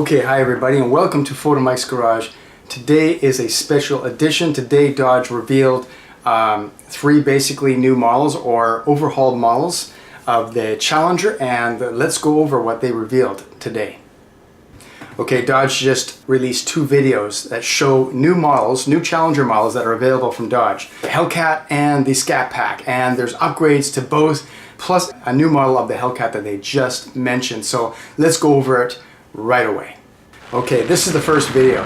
Okay, hi everybody and welcome to Photomikes Garage. Today is a special edition. Today Dodge revealed three basically new models or overhauled models of the Challenger, and let's go over what they revealed today. Okay, Dodge just released two videos that show new models, new Challenger models that are available from Dodge. The Hellcat and the Scatpack, and there's upgrades to both, plus a new model of the Hellcat that they just mentioned. So let's go over it right away. Okay, this is the first video.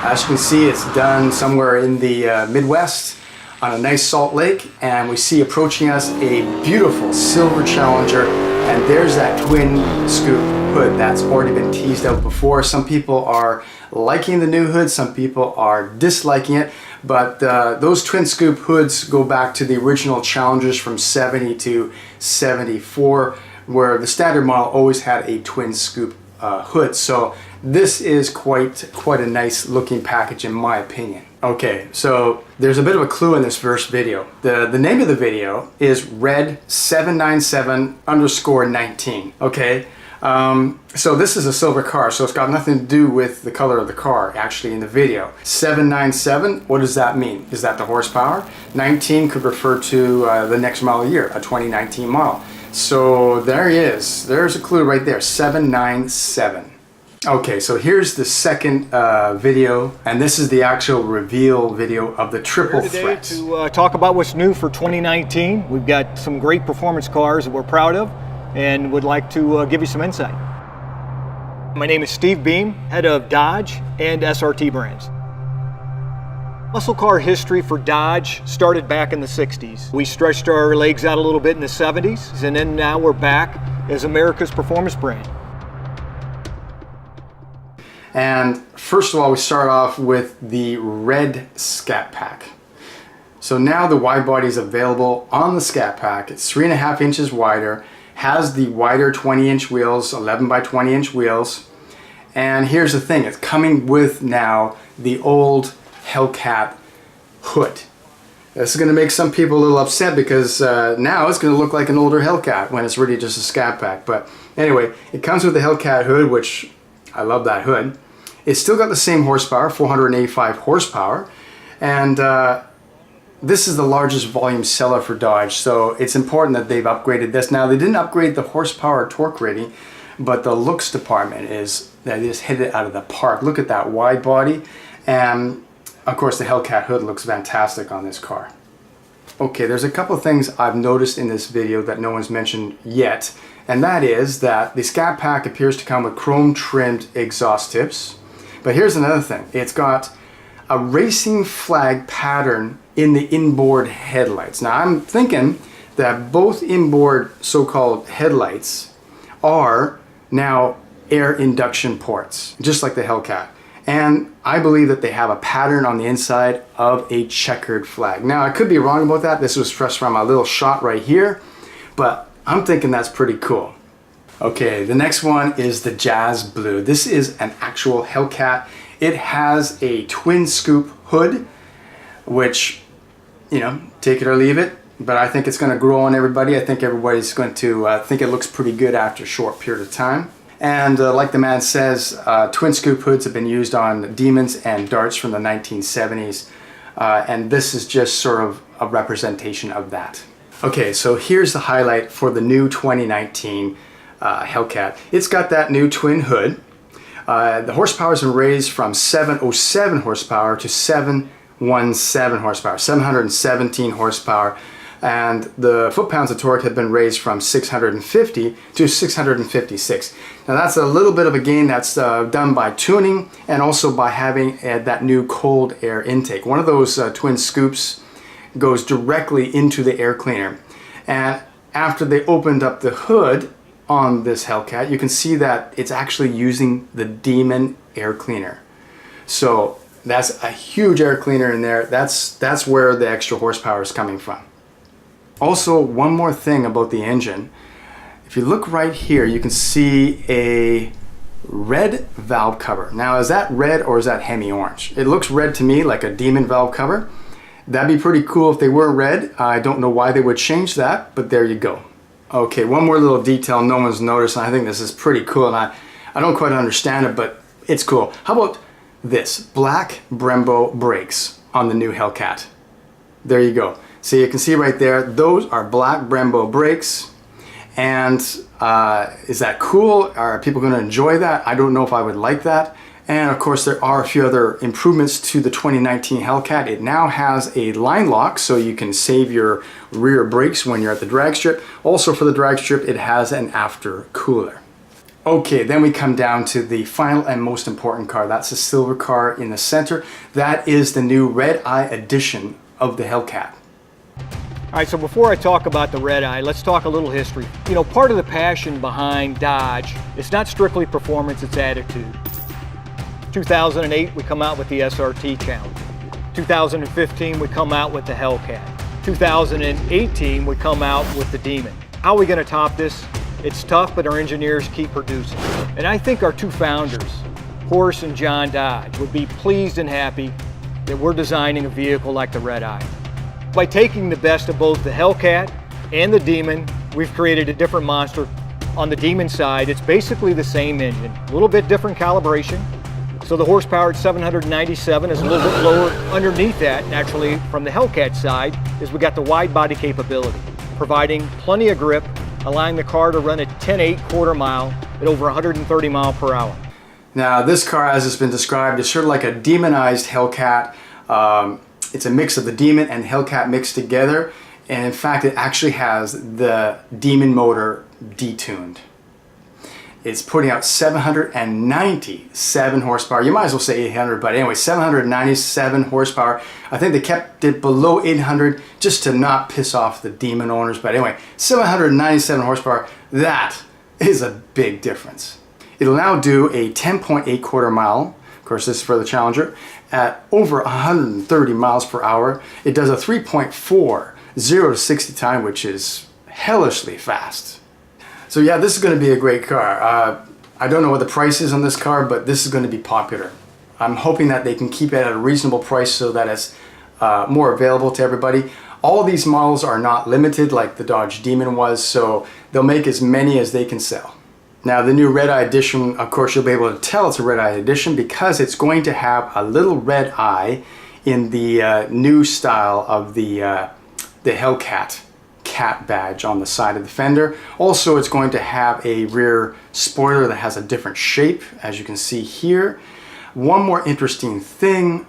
As you can see, it's done somewhere in the Midwest on a nice salt lake, and we see approaching us a beautiful silver Challenger, and there's that twin scoop hood that's already been teased out before. Some people are liking the new hood, some people are disliking it, but those twin scoop hoods go back to the original Challengers from 70 to 74, where the standard model always had a twin scoop hood. So this is quite a nice looking package in my opinion. Okay, so there's a bit of a clue in this first video. The name of the video is Red 797_19. Okay, so this is a silver car, so it's got nothing to do with the color of the car actually in the video. 797, what does that mean? Is that the horsepower? 19 could refer to the next model year, a 2019 model. So there he is. There's a clue right there, 797. Okay, so here's the second video, and this is the actual reveal video of the triple threat. To talk about what's new for 2019. We've got some great performance cars that we're proud of and would like to give you some insight. My name is Steve Beam, head of Dodge and SRT brands. Muscle car history for Dodge started back in the 60s. We stretched our legs out a little bit in the 70s, and then now we're back as America's performance brand. And first of all, we start off with the red Scatpack. So now the wide body is available on the Scatpack. It's 3.5 inches wider, has the wider 20-inch wheels, 11 by 20-inch wheels. And here's the thing, it's coming with now the old Hellcat hood. This is going to make some people a little upset because now it's going to look like an older Hellcat when it's really just a Scatpack. But anyway, it comes with the Hellcat hood, which I love that hood. It's still got the same horsepower, 485 horsepower, and this is the largest volume seller for Dodge, so it's important that they've upgraded this. Now, they didn't upgrade the horsepower or torque rating, but the looks department they just hit it out of the park. Look at that wide body, and of course the Hellcat hood looks fantastic on this car. Okay, there's a couple of things I've noticed in this video that no one's mentioned yet, and that is that the Scatpack appears to come with chrome trimmed exhaust tips. But here's another thing, it's got a racing flag pattern in the inboard headlights. Now I'm thinking that both inboard so-called headlights are now air induction ports, just like the Hellcat. And I believe that they have a pattern on the inside of a checkered flag. Now I could be wrong about that. This was just from a little shot right here, but I'm thinking that's pretty cool. Okay, the next one is the Jazz Blue. This is an actual Hellcat. It has a twin scoop hood, which, you know, take it or leave it, but I think it's going to grow on everybody. I think everybody's going to think it looks pretty good after a short period of time. And like the man says, twin scoop hoods have been used on Demons and Darts from the 1970s, and this is just sort of a representation of that. Okay, so here's the highlight for the new 2019 Hellcat. It's got that new twin hood. The horsepower has been raised from 707 horsepower to 717 horsepower, 717 horsepower, and the foot-pounds of torque have been raised from 650 to 656. Now that's a little bit of a gain that's done by tuning and also by having that new cold air intake. One of those twin scoops goes directly into the air cleaner, and after they opened up the hood on this Hellcat, you can see that it's actually using the Demon air cleaner. So that's a huge air cleaner in there. That's where the extra horsepower is coming from. Also, one more thing about the engine. If you look right here, you can see a red valve cover. Now, is that red or is that Hemi orange? It looks red to me, like a Demon valve cover. That'd be pretty cool if they were red. I don't know why they would change that, but there you go. Okay, one more little detail no one's noticed, and I think this is pretty cool, and I don't quite understand it, but It's cool. How about this? Black Brembo brakes on the new Hellcat. There you go. So you can see right there, those are black Brembo brakes. And is that cool? Are people going to enjoy that? I don't know if I would like that. And of course, there are a few other improvements to the 2019 Hellcat. It now has a line lock, so you can save your rear brakes when you're at the drag strip. Also for the drag strip, it has an after cooler. Okay, then we come down to the final and most important car. That's the silver car in the center. That is the new Redeye edition of the Hellcat. All right, so before I talk about the Redeye, let's talk a little history. You know, part of the passion behind Dodge is not strictly performance, it's attitude. 2008, we come out with the SRT Challenger. 2015, we come out with the Hellcat. 2018, we come out with the Demon. How are we gonna top this? It's tough, but our engineers keep producing. And I think our two founders, Horace and John Dodge, would be pleased and happy that we're designing a vehicle like the Redeye. By taking the best of both the Hellcat and the Demon, we've created a different monster. On the Demon side, it's basically the same engine, a little bit different calibration. So the horsepower at 797 is a little bit lower underneath that. Naturally, from the Hellcat side, is we got the wide body capability, providing plenty of grip, allowing the car to run at 10.8 quarter mile at over 130 miles per hour. Now this car, as it's been described, is sort of like a demonized Hellcat. It's a mix of the Demon and Hellcat mixed together, and in fact it actually has the Demon motor detuned. It's putting out 797 horsepower. You might as well say 800, but anyway, 797 horsepower. I think they kept it below 800 just to not piss off the Demon owners, but anyway, 797 horsepower, that is a big difference. It'll now do a 10.8 quarter mile. Of course, this is for the Challenger, at over 130 miles per hour. It does a 3.4 0 to 60 time, which is hellishly fast. So yeah, this is going to be a great car. I don't know what the price is on this car, but this is going to be popular. I'm hoping that they can keep it at a reasonable price so that it's more available to everybody. All these models are not limited like the Dodge Demon was, so they'll make as many as they can sell. Now the new Redeye edition, of course you'll be able to tell it's a Redeye edition because it's going to have a little red eye in the new style of the Hellcat cat badge on the side of the fender. Also, it's going to have a rear spoiler that has a different shape, as you can see here. One more interesting thing,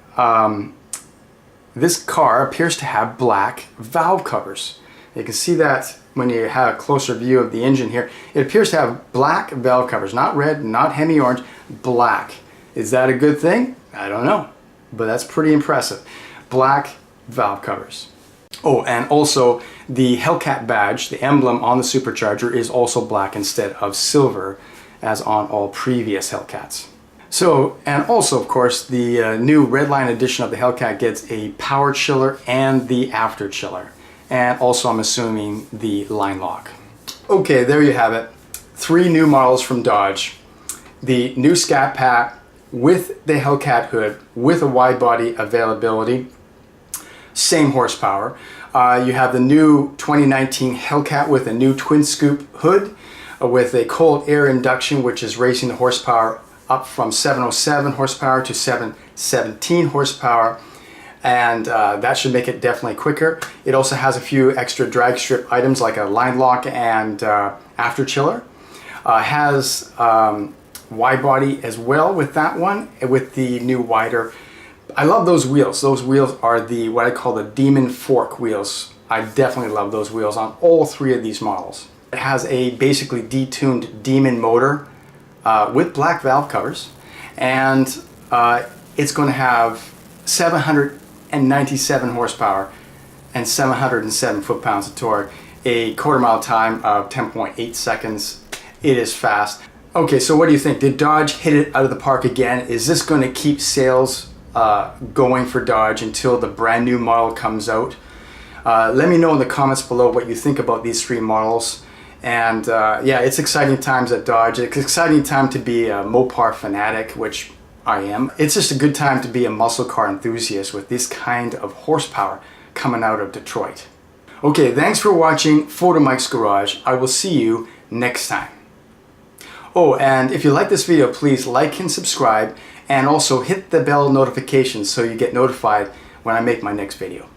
this car appears to have black valve covers. You can see that when you have a closer view of the engine here. It appears to have black valve covers, not red, not hemi orange, black. Is that a good thing? I don't know, but that's pretty impressive. Black valve covers. Oh, and also the Hellcat badge, the emblem on the supercharger, is also black instead of silver, as on all previous Hellcats. So, and also of course, the new Redline edition of the Hellcat gets a power chiller and the after chiller. And also, I'm assuming, the line lock. Okay, there you have it. 3 new models from Dodge. The new Scatpack with the Hellcat hood, with a wide body availability, same horsepower. You have the new 2019 Hellcat with a new twin scoop hood with a cold air induction, which is raising the horsepower up from 707 horsepower to 717 horsepower. And that should make it definitely quicker. It also has a few extra drag strip items like a line lock and after chiller. Has wide body as well with that one, with the new wider. I love those wheels. Those wheels are the what I call the Demon fork wheels. I definitely love those wheels on all 3 of these models. It has a basically detuned Demon motor with black valve covers, and it's going to have 797 horsepower and 707 foot-pounds of torque, a quarter mile time of 10.8 seconds. It is fast. Okay, so what do you think? Did Dodge hit it out of the park again? Is this going to keep sales going for Dodge until the brand new model comes out? Let me know in the comments below what you think about these 3 models. And yeah, it's exciting times at Dodge. It's an exciting time to be a Mopar fanatic, which I am. It's just a good time to be a muscle car enthusiast with this kind of horsepower coming out of Detroit. Okay, thanks for watching Photomikes Garage. I will see you next time. Oh, and if you like this video, please like and subscribe, and also hit the bell notifications so you get notified when I make my next video.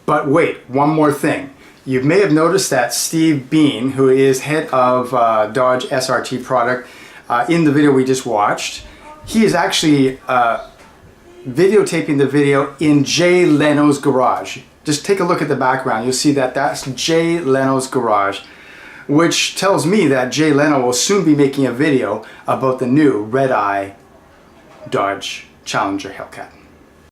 But wait, one more thing. You may have noticed that Steve Bean, who is head of Dodge SRT product, in the video we just watched, he is actually videotaping the video in Jay Leno's garage. Just take a look at the background. You'll see that that's Jay Leno's garage, which tells me that Jay Leno will soon be making a video about the new Redeye Dodge Challenger Hellcat.